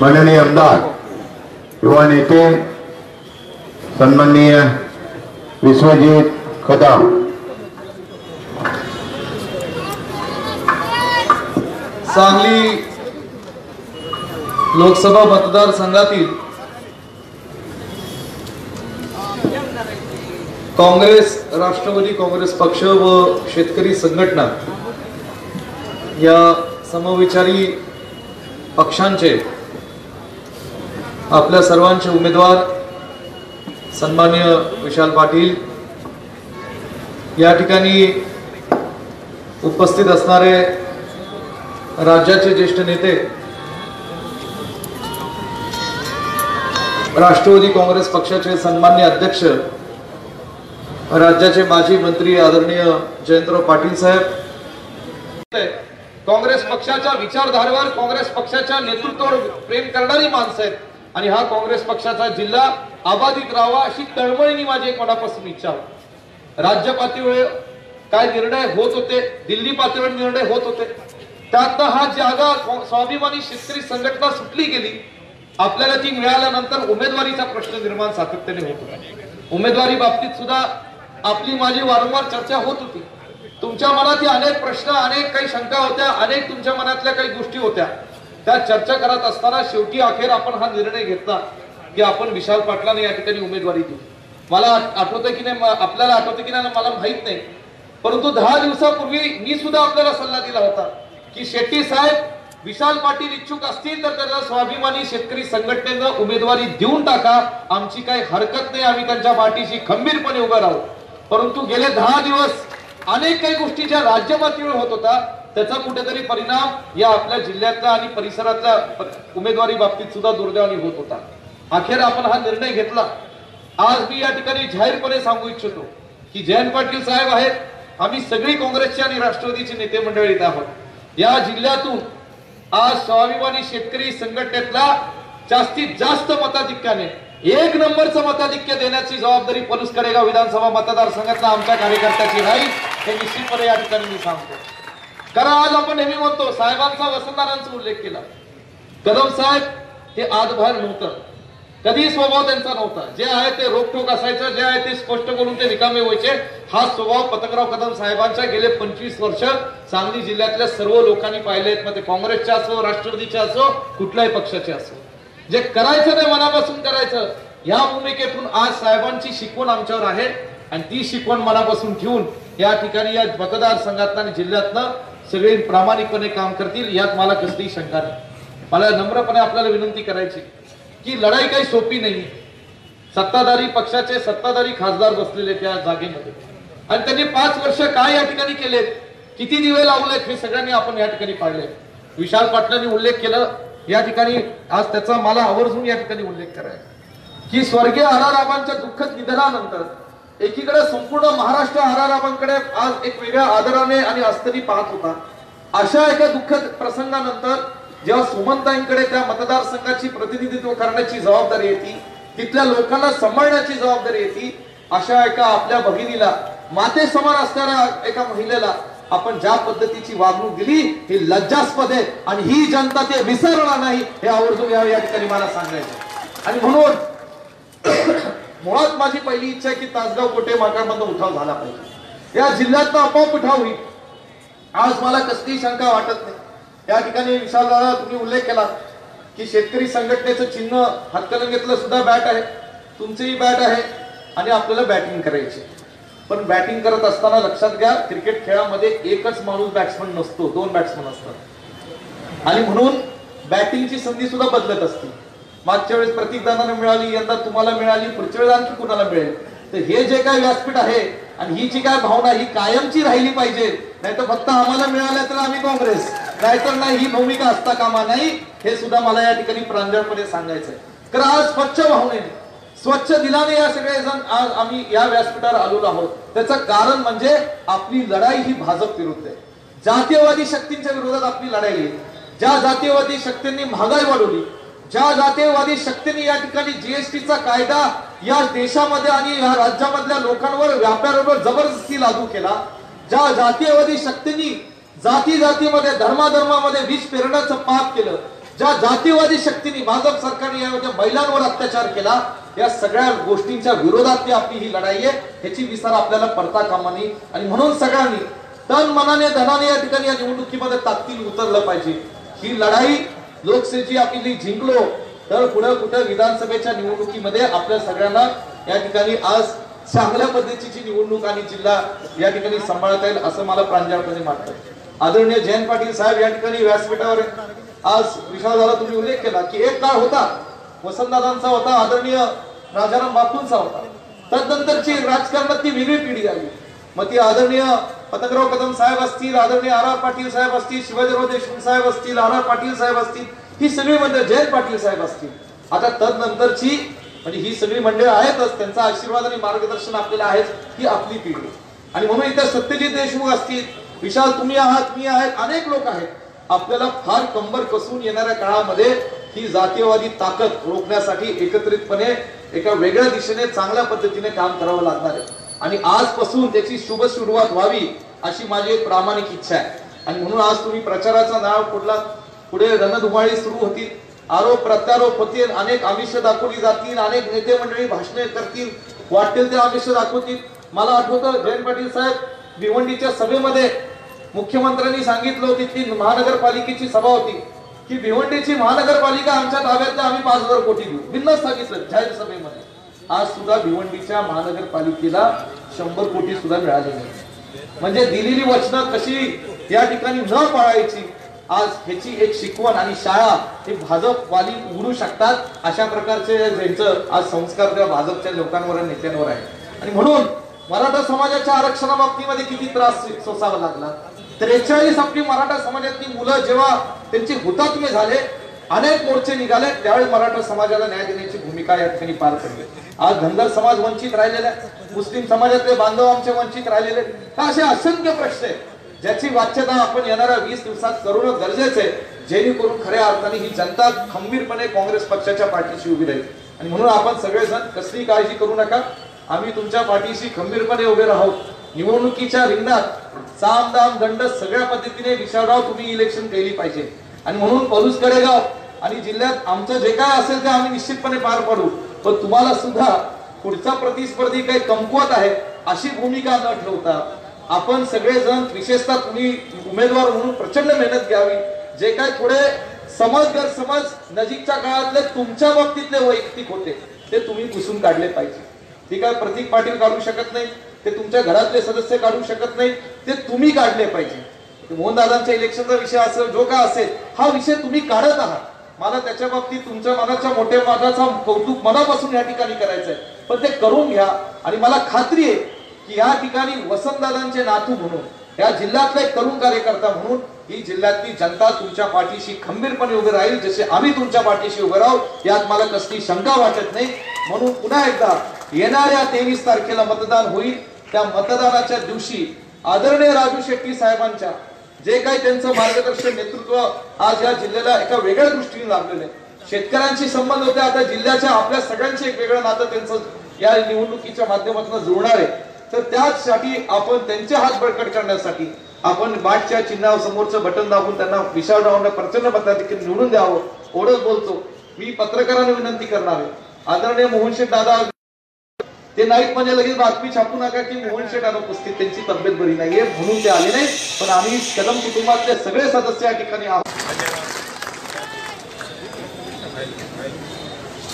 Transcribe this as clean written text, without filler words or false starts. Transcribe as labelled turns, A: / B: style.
A: माननीय आमदार युवा नेते सन्माननीय विश्वजीत कदम,
B: सांगली लोकसभा मतदारसंघातील काँग्रेस, राष्ट्रवादी काँग्रेस पक्ष व शेतकरी संघटना या समविचारी पक्षांचे आपल्या सर्वांचे उमेदवार सन्माननीय विशाल पाटील, या ठिकाणी उपस्थित असणारे राज्याचे ज्येष्ठ नेते, राष्ट्रवादी काँग्रेस पक्षाचे सन्माननीय अध्यक्ष, राज्याचे माजी मंत्री आदरणीय जयंतराव पाटील साहेब, काँग्रेस पक्षाच्या विचारधारेवर, काँग्रेस पक्षाच्या नेतृत्वावर प्रेम करणारी माणसं आहेत आणि हा काँग्रेस पक्षाचा जिल्हा अबाधित राहावा अशी तळमळीने माझी एक मनापासून इच्छा आहे। राज्य पातळीवर काय निर्णय होत होते, दिल्ली पातळीवर निर्णय होत होते, त्यात हा जागा स्वाभिमानी शेतकरी संघटना सुटली गेली। आपल्याला ती मिळाल्यानंतर उमेदवारीचा प्रश्न निर्माण सातत्याने होत होता। उमेदवारी बाबतीत सुद्धा आपली माझी वारंवार चर्चा होत होती। तुमच्या मनात अनेक प्रश्न, अनेक काही शंका होत्या, अनेक तुमच्या मनातल्या काही गोष्टी होत्या, त्या चर्चा करत असताना शेवटी अखेर आपण हा निर्णय घेतला की आपण विशाल पाटलांना या ठिकाणी उमेदवारी देऊ। मला आठवतं की नाही, आपल्याला आठवतं की नाही मला माहित नाही, परंतु 10 दिवसापूर्वी मी सुद्धा आपल्याला सल्ला दिला होता की शेट्टी साहेब, विशाल पाटील इच्छुक असतील तर त्याला स्वाभिमानी शेतकरी संघटनेनं उमेदवारी देऊन टाका, आमची काही हरकत नाही, आम्ही त्यांच्या पाठीशी खंबीरपणे उभं राहू। परंतु गेले 10 दिवस अनेक काही गोष्टी ज्या राज्य पातळीवर होत होता त्याचा कुठेतरी परिणाम या आपल्या जिल्ह्यातल्या आणि परिसरातल्या उमेदवारी बाबतीत सुद्धा दुर्दैवाने होत होता। अखेर आपण हा निर्णय घेतला। आज मी या ठिकाणी जाहीरपणे सांगू इच्छितो की जयंत पाटील साहेब आहेत, आम्ही सगळी काँग्रेसचे आणि राष्ट्रवादीचे नेते मंडळी इथे आहोत। या जिल्ह्यातून आज स्वाभिमानी शेतकरी संघटनेतला जास्तीत जास्त मताधिक्याने 1 नंबरचं मताधिक्य देण्याची जबाबदारी पलूस कडेगाव विधानसभा मतदारसंघातल्या आमच्या कार्यकर्त्याची राहील, हे निश्चितपणे या ठिकाणी मी सांगतो। कारण आज आपण नेहमी म्हणतो, साहेबांचा वसंतरावांचा उल्लेख केला, कदम साहेब हे आत बाहेर नव्हतं, कधी स्वभाव त्यांचा नव्हता, जे आहे ते रोखोक असायचं, जे आहे ते स्पष्ट बोलून ते रिकामे व्हायचे। हा स्वभाव पतंगराव कदम साहेबांच्या गेले 25 वर्ष सांगली जिल्ह्यातल्या सर्व लोकांनी पाहिलेत, मग ते काँग्रेसचे असो, राष्ट्रवादीचे असो, कुठल्याही पक्षाचे असो, जे करायचं ते मनापासून करायचं, या भूमिकेतून आज साहेबांची शिकवण आमच्यावर आहे आणि ती शिकवण मनापासून ठेवून या ठिकाणी या मतदारसंघात आणि जिल्ह्यातनं सगळे प्रामाणिकपणे काम करतील, यात मला कसलीही शंका नाही। मला नम्रपणे आपल्याला विनंती करायची की लढाई काही सोपी नाही। सत्ताधारी पक्षाचे सत्ताधारी खासदार बसलेले त्या जागेमध्ये आणि त्यांनी 5 वर्ष काय या ठिकाणी केलेत, किती दिवे लावलेत, हे सगळ्यांनी आपण या ठिकाणी पाहिले। विशाल पाटलांनी उल्लेख केला या ठिकाणी, आज त्याचा मला आवर्जून या ठिकाणी उल्लेख करायचा की स्वर्गीय आराराबांच्या दुःखद निधनानंतर एकीकडे संपूर्ण महाराष्ट्र आराराबांकडे आज एक वेगळ्या आदराने आणि आस्थेने पाहत होता। अशा एका दुःखद प्रसंगानंतर जेव्हा सुमनताईंकडे त्या मतदारसंघाची प्रतिनिधित्व करण्याची जबाबदारी येते, तिथल्या लोकांना सांभाळण्याची जबाबदारी येते, अशा एका आपल्या भगिनीला, माते समान असणाऱ्या एका महिलेला आपण ज्या पद्धतीची वागणूक दिली ही लज्जास्पद आहे आणि ही जनता ते विसरणार नाही, हे आवर्जून या ठिकाणी मला सांगायचं। आणि म्हणून मुळात माझी पहिली इच्छा आहे की तासगाव कोटे मार्गामधून उठाव झाला पाहिजे, या जिल्ह्यातनं आपोआप उठाव होईल। आज मला कसलीही शंका वाटत नाही। या ठिकाणी विशाल दादा तुम्ही उल्लेख केला की शेतकरी संघटनेचं चिन्ह हातकलंगीतलं सुद्धा बॅट आहे, तुमचीही बॅट आहे आणि आपल्याला बॅटिंग करायची, पण बॅटिंग करत असताना लक्षात घ्या, क्रिकेट खेळामध्ये एकच माणूस बॅट्समन नसतो, 2 बॅट्समन असतात आणि म्हणून बॅटिंगची संधी सुद्धा बदलत असते। मागच्या वेळेस प्रतीकदादांना मिळाली, यंदा तुम्हाला मिळाली, पुढच्या वेळेस आणखी कुणाला मिळेल। तर हे जे काही व्यासपीठ आहे आणि ही जी काय भावना ही कायमची राहिली पाहिजे, नाहीतर फक्त आम्हाला मिळाल्या तर आम्ही काँग्रेस, नाहीतर नाही, ही भूमिका असता कामा नाही, हे सुद्धा मला या ठिकाणी प्रांजळपणे सांगायचंय। कारण आज स्वच्छ भावनेने, स्वच्छ दिलाने या सगळे जण आज आम्ही या व्यासपीठावर आलेलो आहोत। त्याचं कारण म्हणजे आपली लढाई ही भाजप विरुद्ध आहे, जातीयवादी शक्तींच्या विरोधात आपली लढाई आहे। ज्या जातीयवादी शक्तींनी महागाई वाढवली, ज्या जातीयवादी शक्तीने या ठिकाणी जीएसटीचा कायदा या देशामध्ये आणि या राज्यामधल्या लोकांवर व्यापाऱ्यांवर जबरदस्ती लागू केला, ज्या जातीयवादी शक्तींनी जाती जातीमध्ये धर्माधर्मामध्ये विष पेरण्याचं पाप केलं, ज्या जातीवादी शक्तींनी भाजप सरकारने यामध्ये महिलांवर अत्याचार केला, या सगळ्या गोष्टींच्या विरोधात आपली ही लढाई आहे, ह्याची विसर आपल्याला पडता कामा नये. आणि म्हणून सगळ्यांनी तन मनाने धनाने या ठिकाणी या निवडणुकीमध्ये ताकदीने उतरलं पाहिजे. ही लढाई लोकशाहीची आपली जिंकलो तर पुढे कुठे विधानसभेच्या निवडणुकीमध्ये आपल्या सगळ्यांना या ठिकाणी आज चांगल्या पद्धतीची निवडणूक आणि जिल्हा या ठिकाणी सांभाळता येईल असं मला प्रांजळपणे वाटतं. आदरणीय जयंत पाटील साहेब या ठिकाणी व्यासपीठावर आज विशाळदादा तुम्ही उल्लेख केला की एक काळ होता वसंतदादांचा होता, आदरणीय राजाराम बापूंचा होता, तदनंतरची राजकारणात ती वेगळी पिढी आली. मग ती आदरणीय पतंगराव कदम साहेब असतील, आदरणीय आर आर पाटील साहेब असतील, शिवाजीराव देशमुख साहेब असतील, आर आर पाटील साहेब असतील, ही सगळी मंडळ, जयंत पाटील साहेब असतील. आता तदनंतरची म्हणजे ही सगळी मंडळ आहेतच, त्यांचा आशीर्वाद आणि मार्गदर्शन आपल्याला आहेच, ही आपली पिढी. आणि म्हणून इथे सत्यजित देशमुख असतील, विशाल तुम्ही आहात, मी आहेत, अनेक लोक आहेत. आपल्याला फार कंबर कसून येणाऱ्या काळामध्ये ही जातीयवादी ताकद रोखण्यासाठी एकत्रितपणे एका वेगळ्या दिशेने चांगल्या पद्धतीने काम करावं लागणार आहे. आणि आजपासून त्याची शुभ सुरुवात व्हावी अशी माझी एक प्रामाणिक इच्छा आहे. आणि म्हणून आज तुम्ही प्रचाराचा नाव फोडला, पुढे रणधुमाळी सुरू होतील, आरोप प्रत्यारोप होतील, अनेक आमिष दाखवली जातील, अनेक नेते मंडळी भाषणे करतील, वाटेल ते आमिष दाखवतील. मला आठवतं जयंत पाटील साहेब भिवंडीच्या सभेमध्ये मुख्यमंत्र्यांनी सांगितलं होती की महानगरपालिकेची सभा होती की भिवंडीची महानगरपालिका आमच्या ताब्यात आम्ही 5,000 कोटी देऊ, बिनधास्त सांगितलं जाहीर सभेमध्ये. आज सुद्धा भिवंडीच्या महानगरपालिकेला 100 कोटी सुद्धा मिळाले नाही. म्हणजे दिलेली वचनं कशी या ठिकाणी न पाळायची, आज ह्याची एक शिकवण आणि शाळा हे भाजपवाली उघडू शकतात अशा प्रकारचे ज्यांचं आज संस्कार त्या भाजपच्या लोकांवर आणि नेत्यांवर आहे. आणि म्हणून मराठा समाजाच्या आरक्षणाबाबतीमध्ये किती त्रास सोसावा लागला. 43 आपली मराठा समाजातली मुलं जेव्हा त्यांचे हुतात्मे झाले, अनेक मोर्चे निघाले, त्यावेळी मराठा समाजाला न्याय देण्याची भूमिका या ठिकाणी पार पडली. आज धनगर समाज वंचित राहिलेला, मुस्लिम समाजातले बांधव आमचे वंचित राहिलेले, असे असंख्य प्रश्न आहेत ज्याची वाच्यता आपण येणाऱ्या 20 दिवसात करणं गरजेचं आहे, जेणेकरून खऱ्या अर्थाने ही जनता खंबीरपणे काँग्रेस पक्षाच्या पाठीशी उभी राहील. आणि म्हणून आपण सगळेजण कसली काळजी करू नका, आम्ही तुमच्या पाठीशी खंबीरपणे उभे राहू. निवडणुकीच्या रिंगणात साम दाम दंड सगळ्या पद्धतीने विचाराव तुम्ही इलेक्शन केली पाहिजे. आणि म्हणून पलूस कडेगाव आणि जिल्ह्यात आमचं जे काय असेल ते आम्ही निश्चितपणे पार पाडू. पण तुम्हाला सुद्धा पुढचा प्रतिस्पर्धी काही कमकुवत आहे अशी भूमिका न ठेवता आपण सगळेजण, विशेषतः तुम्ही उमेदवार म्हणून प्रचंड मेहनत घ्यावी. जे काय थोडे समज गैरसमज नजीकच्या काळातले तुमच्या बाबतीतले वैयक्तिक होते ते तुम्ही पुसून काढले पाहिजे. ठीक आहे, प्रतीक पाटील काढू शकत नाही, ते तुमच्या घरातले सदस्य काढू शकत नाही, ते तुम्ही काढले पाहिजे. मोहनदादांच्या इलेक्शनचा विषय असेल, जो का असेल, हा विषय तुम्ही काढत आहात. मला त्याच्या बाबतीत तुमच्या मनाच्या मोठ्या मनाचा कौतुक मनापासून या ठिकाणी करायचंय, पण ते करून घ्या. आणि मला खात्री आहे की या ठिकाणी वसंतदादांचे नातू म्हणून, या जिल्ह्यातला एक तरुण कार्यकर्ता म्हणून ही जिल्ह्यातली जनता तुमच्या पाठीशी खंबीरपणे उभे राहील, जसे आम्ही तुमच्या पाठीशी उभे राहू, यात मला कसली शंका वाटत नाही. म्हणून पुन्हा एकदा येणाऱ्या 23 तारखेला मतदान होईल. त्या मतदानाच्या दिवशी आदरणीय राजू शेट्टी साहेबांच्या जे काही त्यांचं मार्गदर्शन नेतृत्व आज या जिल्ह्याला एका वेगळ्या दृष्टीने लाभलेलं आहे. शेतकऱ्यांशी संबंध होते, आता जिल्ह्याच्या आपल्या सगळ्यांचे एक वेगळं नातं त्यांचं या निवडणुकीच्या माध्यमातून जुळणार आहे. तर त्यासाठी आपण त्यांचे हात बळकट करण्यासाठी आपण बाटच्या चिन्हावर समोरचं बटन दाबून त्यांना विशाल राऊंड प्रचंड मताधिक्य निवडून द्यावं एवढंच बोलतो. मी पत्रकारांना विनंती करणार आहे, आदरणीय मोहन शेठ दादा ते नाईक म्हणजे लगेच बातमी छापू नका की मोहन शेठ अनुपस्थित, त्यांची तब्येत बरी नाहीये म्हणून ते आले नाही. पण आम्ही कदम कुटुंबातले सगळे सदस्य या ठिकाणी आहोत.